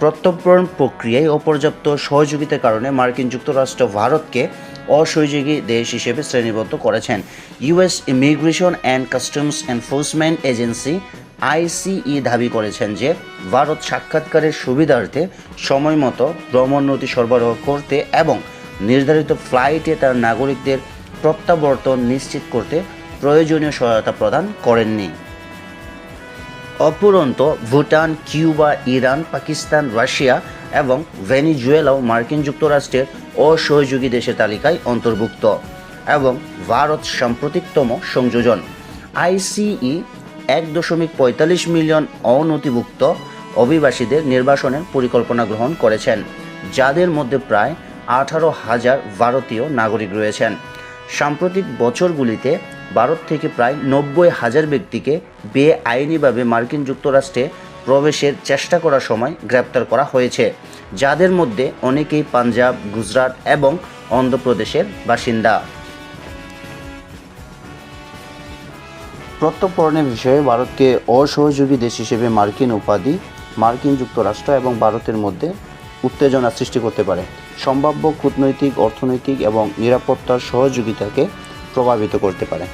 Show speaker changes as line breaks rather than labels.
প্রত্যর্পণ প্রক্রিয়ায় অপর্যাপ্ত সহযোগিতার কারণে মার্কিন যুক্তরাষ্ট্র ভারতকে অসহযোগী দেশ হিসেবে শ্রেণীবদ্ধ করেছেন। US immigration and customs enforcement agency ICE দাবি করেছেন যে ভারত সাক্ষাৎকারের সুবিধার্থে সময়মতো ভ্রমণ নথি সরবরাহ করতে এবং নির্ধারিত ফ্লাইটে তার নাগরিকদের প্রত্যাবর্তন নিশ্চিত করতে প্রয়োজনীয় সহায়তা প্রদান করেননি। অপরন্তু Bhutan, Cuba, Iran, Pakistan, Russia এবং ভেনিজুয়েলাও মার্কিন যুক্তরাষ্ট্রের অসহযোগী দেশের তালিকায় অন্তর্ভুক্ত এবং ভারত সাম্প্রতিকতম সংযোজন। আইসিই 1.45 মিলিয়ন অনথিভুক্ত অভিবাসীদের নির্বাসনের পরিকল্পনা গ্রহণ করেছেন, যাদের মধ্যে প্রায় 18,000 ভারতীয় নাগরিক রয়েছেন। সাম্প্রতিক বছরগুলিতে ভারত থেকে প্রায় 90,000 ব্যক্তিকে বেআইনিভাবে মার্কিন যুক্তরাষ্ট্রে প্রবেশের চেষ্টা করার সময় গ্রেপ্তার করা হয়েছে, যাদের মধ্যে অনেকেই পাঞ্জাব, গুজরাট এবং অন্ধ্রপ্রদেশের বাসিন্দা। প্রত্যর্পণের বিষয়ে ভারতকে অসহযোগী দেশ হিসেবে মার্কিন উপাধি মার্কিন যুক্তরাষ্ট্র এবং ভারতের মধ্যে উত্তেজনা সৃষ্টি করতে পারে, সম্ভাব্য কূটনৈতিক, অর্থনৈতিক এবং নিরাপত্তার সহযোগিতাকে প্রভাবিত করতে পারে।